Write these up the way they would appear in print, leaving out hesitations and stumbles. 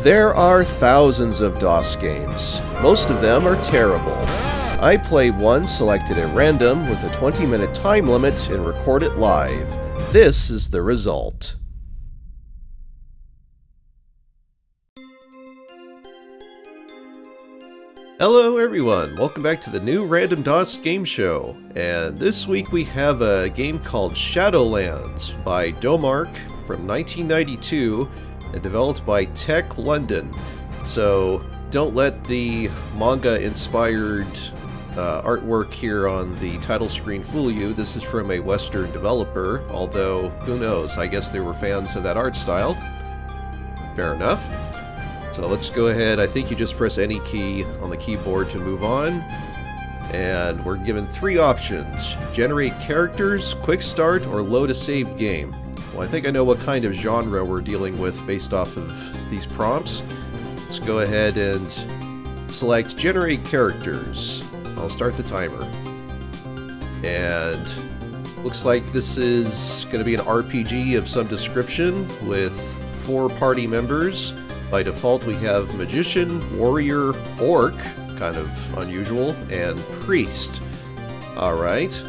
There are thousands of DOS games. Most of them are terrible. I play one selected at random with a 20-minute time limit and record it live. This is the result. Hello everyone, welcome back to the new Random DOS Game Show. And this week we have a game called Shadowlands by Domark from 1992 and developed by Teque London. So don't let the manga-inspired artwork here on the title screen fool you. This is from a Western developer, although who knows, I guess they were fans of that art style. Fair enough. So let's go ahead, I think you just press any key on the keyboard to move on. And we're given three options: generate characters, quick start, or load a saved game. Well, I think I know what kind of genre we're dealing with based off of these prompts. Let's go ahead and select generate characters. I'll start the timer. And looks like this is going to be an RPG of some description with 4 party members. By default, we have Magician, Warrior, Orc, kind of unusual, and Priest. Alright.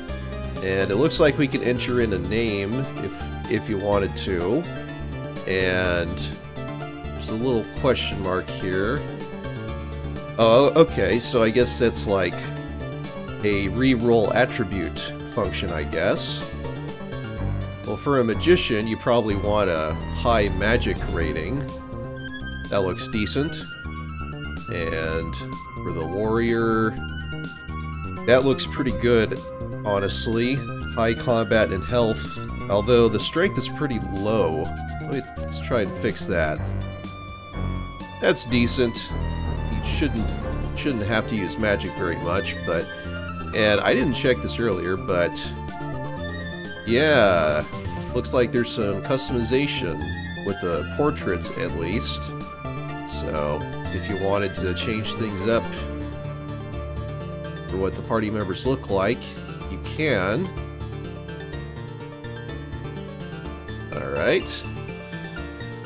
And it looks like we can enter in a name if you wanted to. And there's a little question mark here. Oh, okay, so I guess that's like a reroll attribute function, I guess. Well, for a Magician, you probably want a high magic rating. That looks decent. And for the Warrior, that looks pretty good, honestly. High combat and health, although the strength is pretty low. Let's try and fix that. That's decent. You shouldn't have to use magic very much, but... And I didn't check this earlier, but... Yeah, looks like there's some customization with the portraits, at least. So, if you wanted to change things up for what the party members look like, you can. Alright.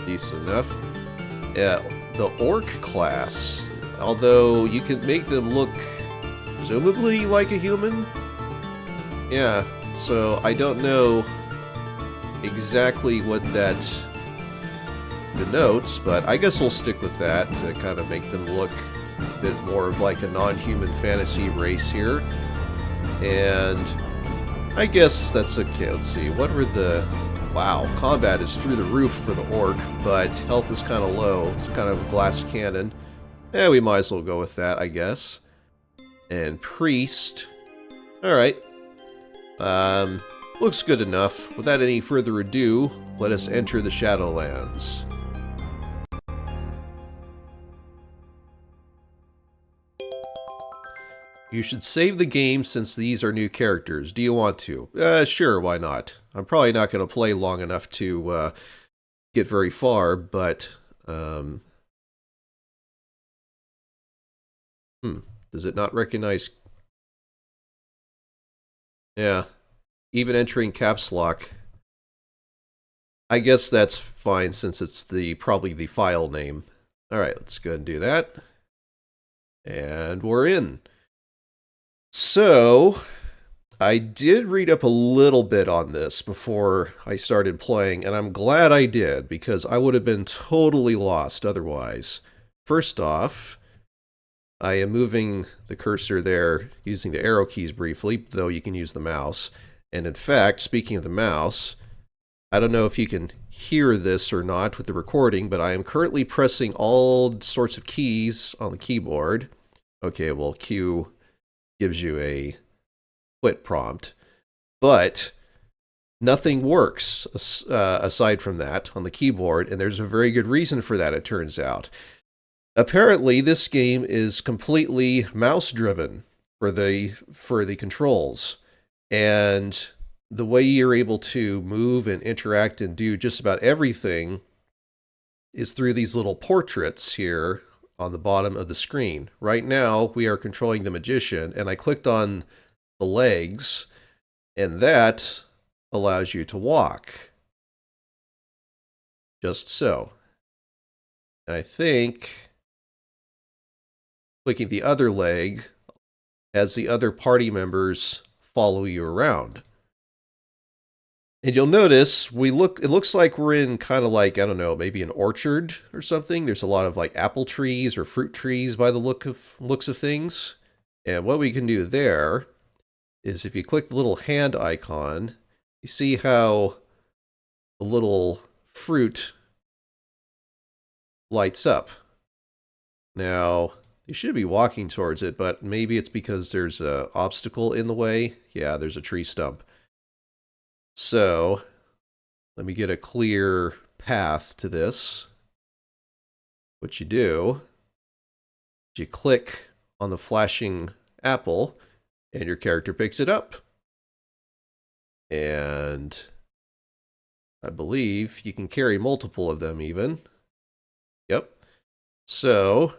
Decent enough. Yeah, the Orc class. Although you can make them look presumably like a human. Yeah, so I don't know exactly what that denotes, but I guess we'll stick with that to kind of make them look a bit more of like a non-human fantasy race here. And I guess that's okay. Let's see, what were the... Wow, combat is through the roof for the Orc, but health is kind of low. It's kind of a glass cannon. Yeah, we might as well go with that, I guess. And Priest. Alright. Looks good enough. Without any further ado, let us enter the Shadowlands. You should save the game since these are new characters. Do you want to? Sure, why not? I'm probably not going to play long enough to get very far, but... Does it not recognize... Yeah. Even entering caps lock. I guess that's fine since it's probably the file name. Alright, let's go ahead and do that. And we're in. So, I did read up a little bit on this before I started playing, and I'm glad I did, because I would have been totally lost otherwise. First off, I am moving the cursor there using the arrow keys briefly, though you can use the mouse. And in fact, speaking of the mouse, I don't know if you can hear this or not with the recording, but I am currently pressing all sorts of keys on the keyboard. Okay, well, Q gives you a quit prompt, but nothing works aside from that on the keyboard, and there's a very good reason for that, it turns out. Apparently, this game is completely mouse-driven for the controls, and the way you're able to move and interact and do just about everything is through these little portraits here on the bottom of the screen. Right now, we are controlling the Magician, and I clicked on the legs, and that allows you to walk. Just so. And I think clicking the other leg has the other party members follow you around. And you'll notice it looks like we're in kind of like, I don't know, maybe an orchard or something. There's a lot of like apple trees or fruit trees by the looks of things. And what we can do there is if you click the little hand icon, you see how the little fruit lights up. Now, you should be walking towards it, but maybe it's because there's an obstacle in the way. Yeah, there's a tree stump. So, let me get a clear path to this. What you do is you click on the flashing apple, and your character picks it up. And I believe you can carry multiple of them even. Yep. So,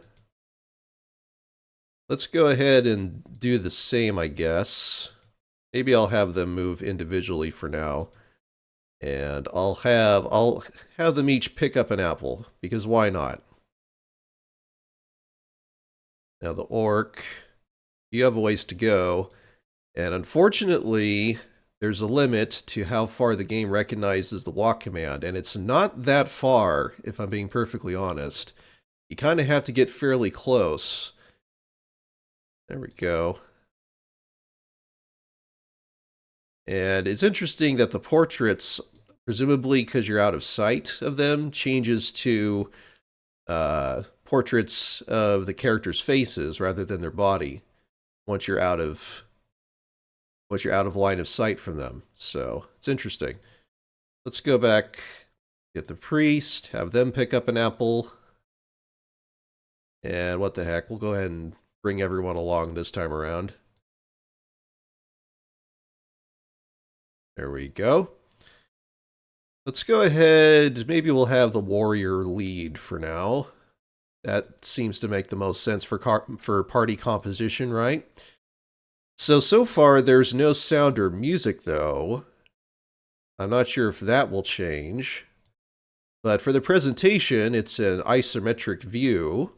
let's go ahead and do the same, I guess. Maybe I'll have them move individually for now. And I'll have them each pick up an apple, because why not? Now the orc, you have a ways to go. And unfortunately, there's a limit to how far the game recognizes the walk command. And it's not that far, if I'm being perfectly honest. You kind of have to get fairly close. There we go. And it's interesting that the portraits, presumably because you're out of sight of them, changes to portraits of the characters' faces rather than their body once you're out of line of sight from them. So it's interesting. Let's go back, get the priest, have them pick up an apple. And what the heck, we'll go ahead and bring everyone along this time around. There we go. Let's go ahead, maybe we'll have the warrior lead for now. That seems to make the most sense for party composition, right? So far there's no sound or music though. I'm not sure if that will change. But for the presentation, it's an isometric view.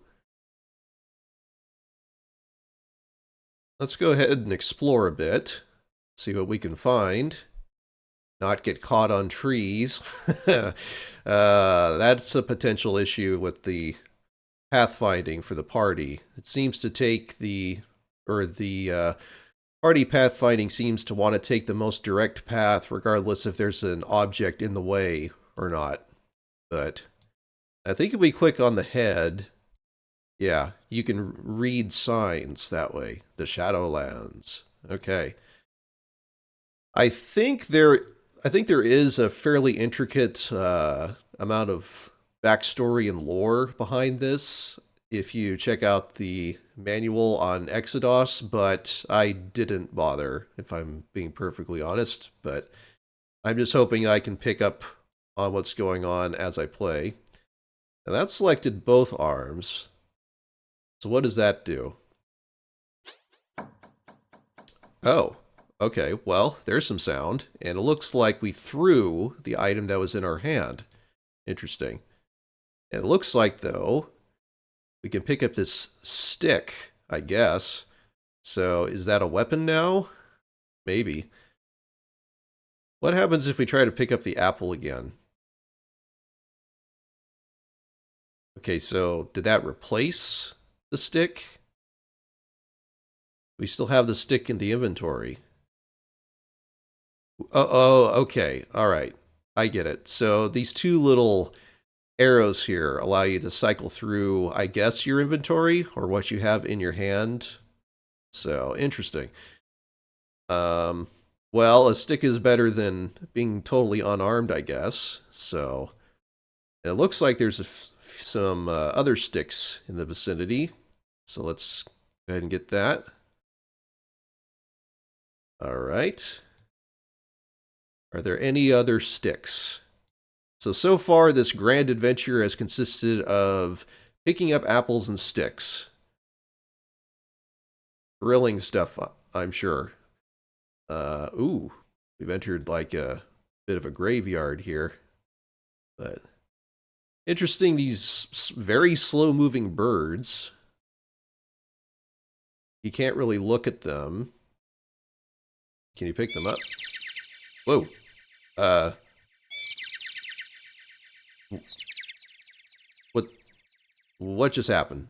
Let's go ahead and explore a bit. See what we can find. Not get caught on trees. That's a potential issue with the pathfinding for the party. It seems to take party pathfinding seems to want to take the most direct path regardless if there's an object in the way or not. But I think if we click on the head, yeah, you can read signs that way. The Shadowlands. Okay. I think there is a fairly intricate amount of backstory and lore behind this if you check out the manual on Exodus, but I didn't bother, if I'm being perfectly honest. But I'm just hoping I can pick up on what's going on as I play. And that selected both arms. So what does that do? Oh. Okay, well, there's some sound, and it looks like we threw the item that was in our hand. Interesting. And it looks like, though, we can pick up this stick, I guess. So, is that a weapon now? Maybe. What happens if we try to pick up the apple again? Okay, so did that replace the stick? We still have the stick in the inventory. Oh, okay. All right. I get it. So these two little arrows here allow you to cycle through, I guess, your inventory or what you have in your hand. So, interesting. Well, a stick is better than being totally unarmed, I guess. So, it looks like there's some other sticks in the vicinity. So let's go ahead and get that. All right. Are there any other sticks? So far, this grand adventure has consisted of picking up apples and sticks. Thrilling stuff, I'm sure. Ooh, we've entered like a bit of a graveyard here. But Interesting, these very slow-moving birds. You can't really look at them. Can you pick them up? Whoa. Uh, what what just happened?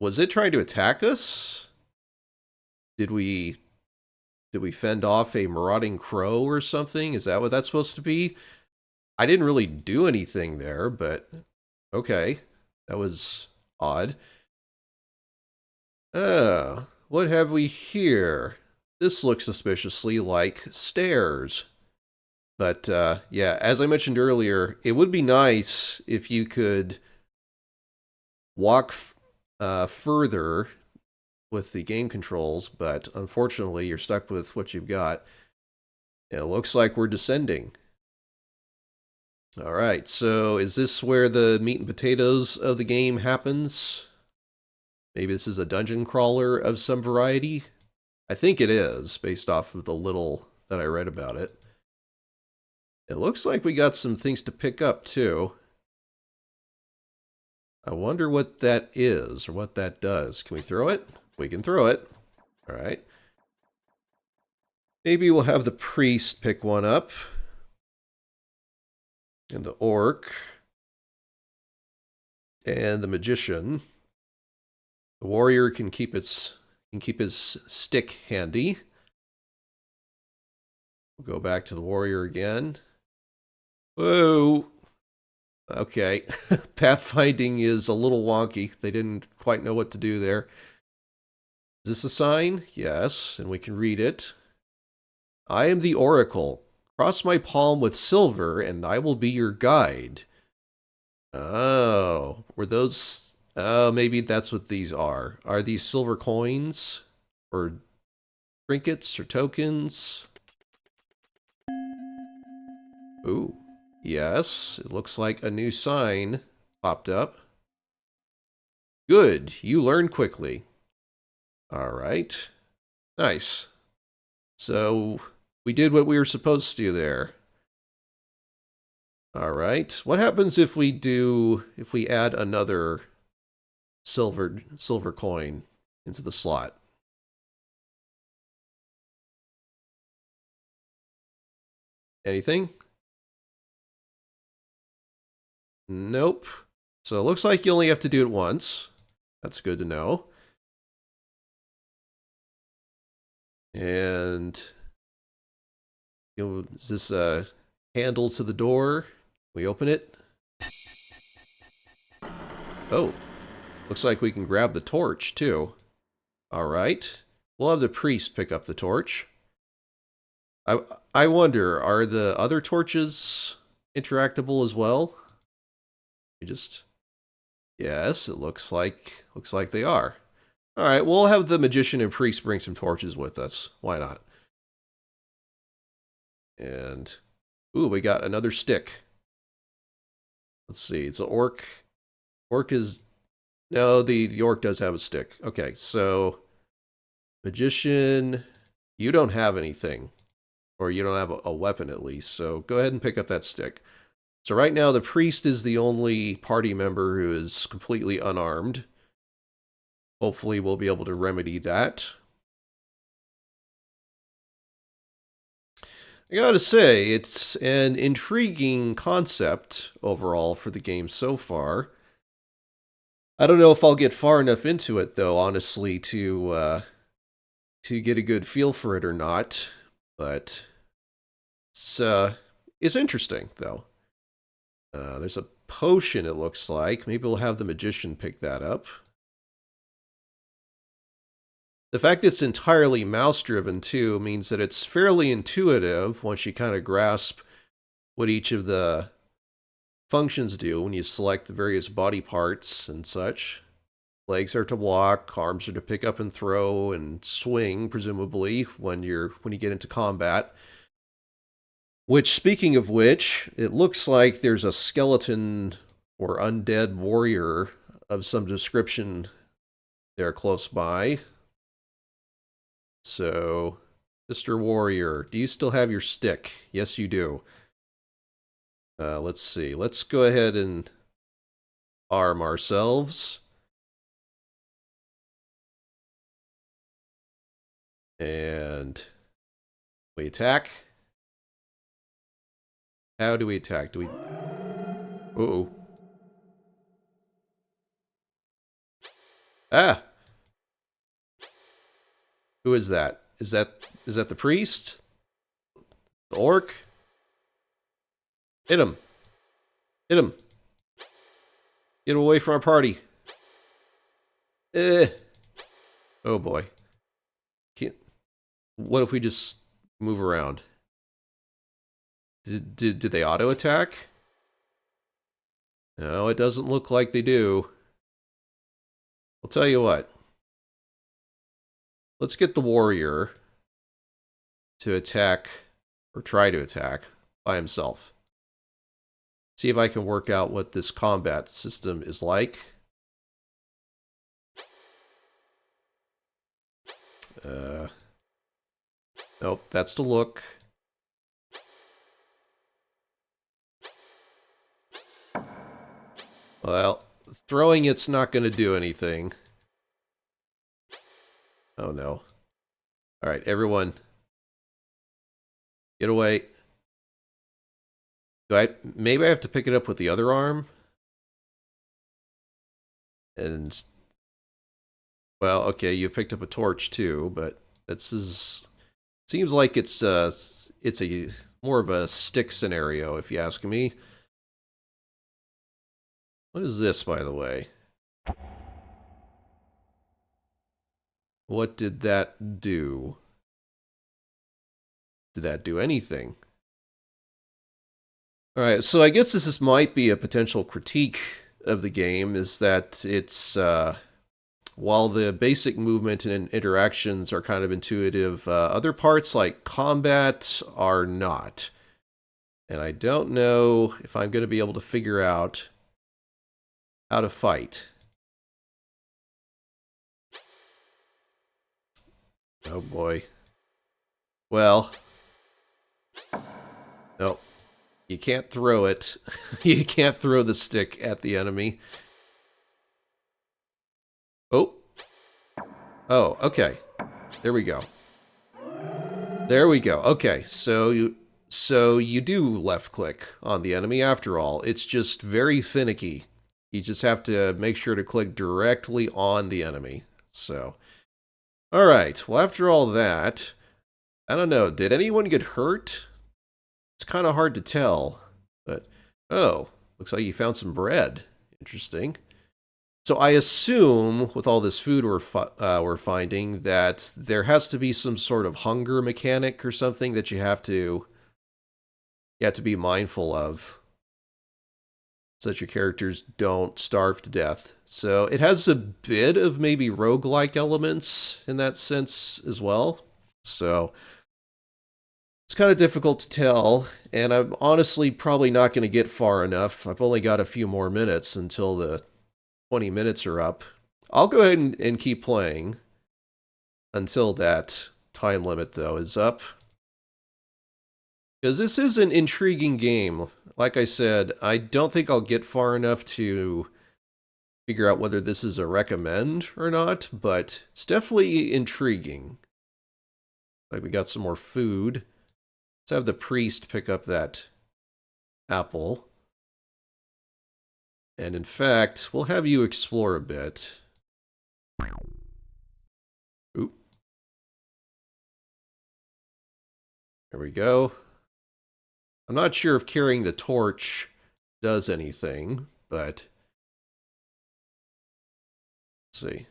Was it trying to attack us? Did we fend off a marauding crow or something? Is that what that's supposed to be? I didn't really do anything there, but okay. That was odd. What have we here? This looks suspiciously like stairs. But yeah, as I mentioned earlier, it would be nice if you could walk further with the game controls, but unfortunately you're stuck with what you've got. And it looks like we're descending. All right, so is this where the meat and potatoes of the game happens? Maybe this is a dungeon crawler of some variety? I think it is, based off of the little that I read about it. It looks like we got some things to pick up, too. I wonder what that is, or what that does. Can we throw it? We can throw it. All right. Maybe we'll have the priest pick one up. And the orc. And the magician. The warrior can keep his stick handy. We'll go back to the warrior again. Whoa. Okay. Pathfinding is a little wonky. They didn't quite know what to do there. Is this a sign? Yes, and we can read it. I am the oracle. Cross my palm with silver, and I will be your guide. Oh, were those... Oh, maybe that's what these are. Are these silver coins? Or trinkets or tokens? Ooh. Yes, it looks like a new sign popped up. Good, you learn quickly. All right. Nice. So we did what we were supposed to do there. All right. What happens if we add another silver coin into the slot? Anything? Nope. So it looks like you only have to do it once. That's good to know. And is this a handle to the door? We open it. Oh, looks like we can grab the torch too. All right. We'll have the priest pick up the torch. I wonder, are the other torches interactable as well? Yes, it looks like they are. All right, we'll have the magician and priest bring some torches with us. Why not? And ooh, we got another stick. Let's see. It's an orc. Orc is no, the orc does have a stick. Okay, so magician, you don't have anything, or you don't have a weapon at least. So go ahead and pick up that stick. So right now, the priest is the only party member who is completely unarmed. Hopefully, we'll be able to remedy that. I gotta say, it's an intriguing concept overall for the game so far. I don't know if I'll get far enough into it, though, honestly, to get a good feel for it or not. But it's interesting, though. There's a potion, it looks like. Maybe we'll have the magician pick that up. The fact that it's entirely mouse-driven, too, means that it's fairly intuitive once you kind of grasp what each of the functions do when you select the various body parts and such. Legs are to walk, arms are to pick up and throw and swing, presumably, when you get into combat. Which, speaking of which, it looks like there's a skeleton or undead warrior of some description there close by. So, Mr. Warrior, do you still have your stick? Yes, you do. Let's see. Let's go ahead and arm ourselves. And we attack. How do we attack? Do we... Uh-oh. Ah! Who is that? Is that the priest? The orc? Hit him. Hit him. Get away from our party. Eh. Oh boy. Can't... What if we just move around? Did they auto attack? No, it doesn't look like they do. I'll tell you what. Let's get the warrior to attack, or try to attack, by himself. See if I can work out what this combat system is like. Nope, that's the look. Well, throwing it's not going to do anything. Oh no. Alright, everyone. Get away. Maybe I have to pick it up with the other arm? And... Well, okay, you picked up a torch too, but this is... Seems like it's a more of a stick scenario, if you ask me. What is this, by the way? What did that do? Did that do anything? Alright, so I guess this might be a potential critique of the game, is that it's, while the basic movement and interactions are kind of intuitive, other parts like combat are not. And I don't know if I'm going to be able to figure out how to fight. Oh boy. Well. Nope. You can't throw it. You can't throw the stick at the enemy. Oh. Oh, okay. There we go. There we go. Okay, so you do left click on the enemy after all. It's just very finicky. You just have to make sure to click directly on the enemy. So, all right. Well, after all that, I don't know. Did anyone get hurt? It's kind of hard to tell. But, oh, looks like you found some bread. Interesting. So I assume, with all this food we're finding, that there has to be some sort of hunger mechanic or something that you have to be mindful of, so that your characters don't starve to death. So it has a bit of maybe roguelike elements in that sense as well. So it's kind of difficult to tell, and I'm honestly probably not going to get far enough. I've only got a few more minutes until the 20 minutes are up. I'll go ahead and keep playing until that time limit, though, is up. Because this is an intriguing game. Like I said, I don't think I'll get far enough to figure out whether this is a recommend or not, but it's definitely intriguing. Like, we got some more food. Let's have the priest pick up that apple. And in fact, we'll have you explore a bit. Oop. There we go. I'm not sure if carrying the torch does anything, but let's see.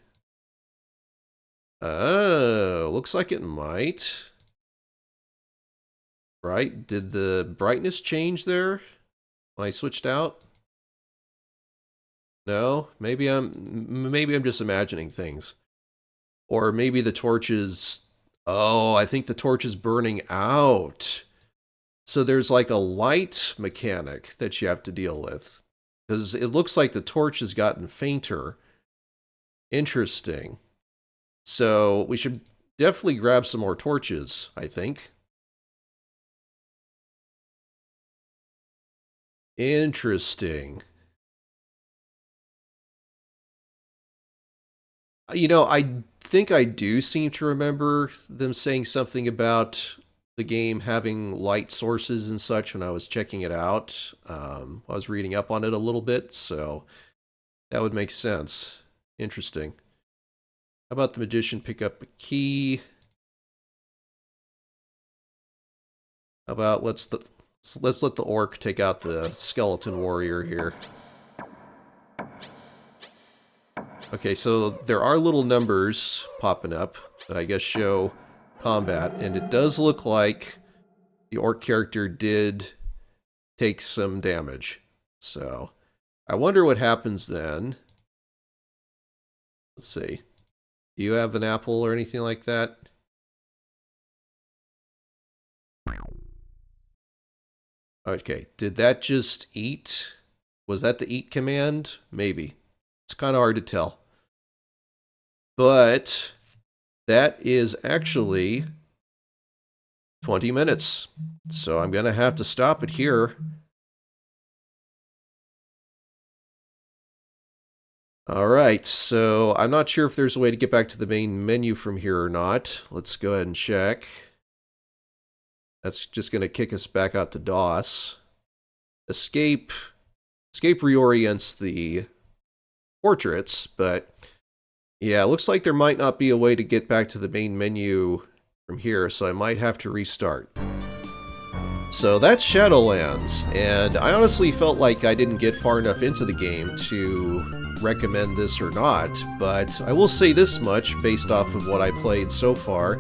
Oh, looks like it might. Right? Did the brightness change there when I switched out? No? Maybe I'm just imagining things. Or maybe the torch is... Oh, I think the torch is burning out. So there's like a light mechanic that you have to deal with. Because it looks like the torch has gotten fainter. Interesting. So we should definitely grab some more torches, I think. Interesting. You know, I think I do seem to remember them saying something about the game having light sources and such when I was checking it out. I was reading up on it a little bit, so that would make sense. Interesting. How about the magician pick up a key? How about let's let the orc take out the skeleton warrior here. Okay, so there are little numbers popping up that I guess show combat, and it does look like the orc character did take some damage. So I wonder what happens then. Let's see. Do you have an apple or anything like that? Okay, did that just eat? Was that the eat command? Maybe. It's kind of hard to tell. But that is actually 20 minutes. So I'm going to have to stop it here. Alright, so I'm not sure if there's a way to get back to the main menu from here or not. Let's go ahead and check. That's just going to kick us back out to DOS. Escape reorients the portraits, but yeah, it looks like there might not be a way to get back to the main menu from here, so I might have to restart. So that's Shadowlands, and I honestly felt like I didn't get far enough into the game to recommend this or not, but I will say this much based off of what I played so far.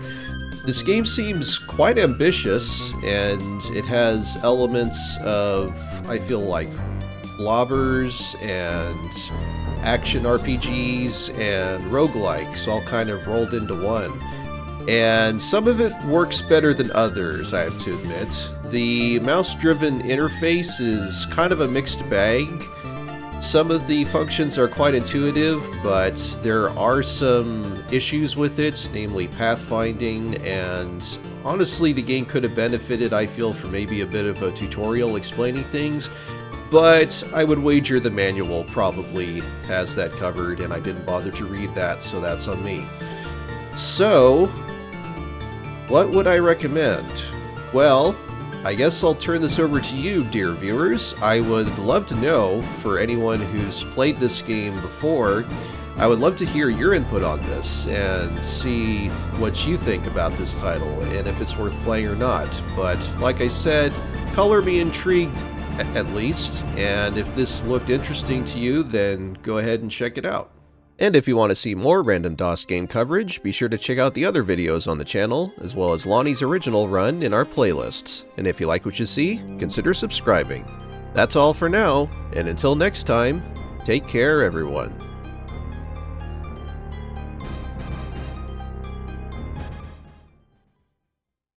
This game seems quite ambitious, and it has elements of, I feel like, blobbers and action RPGs and roguelikes all kind of rolled into one. And some of it works better than others, I have to admit. The mouse-driven interface is kind of a mixed bag. Some of the functions are quite intuitive, but there are some issues with it, namely pathfinding, and honestly the game could have benefited, I feel, from maybe a bit of a tutorial explaining things, but I would wager the manual probably has that covered, and I didn't bother to read that, so that's on me. So, what would I recommend? Well, I guess I'll turn this over to you, dear viewers. I would love to know, for anyone who's played this game before, I would love to hear your input on this and see what you think about this title and if it's worth playing or not. But like I said, color me intrigued at least, and if this looked interesting to you, then go ahead and check it out. And if you want to see more random DOS game coverage, be sure to check out the other videos on the channel, as well as Lonnie's original run in our playlists. And if you like what you see, consider subscribing. That's all for now, and until next time, take care everyone.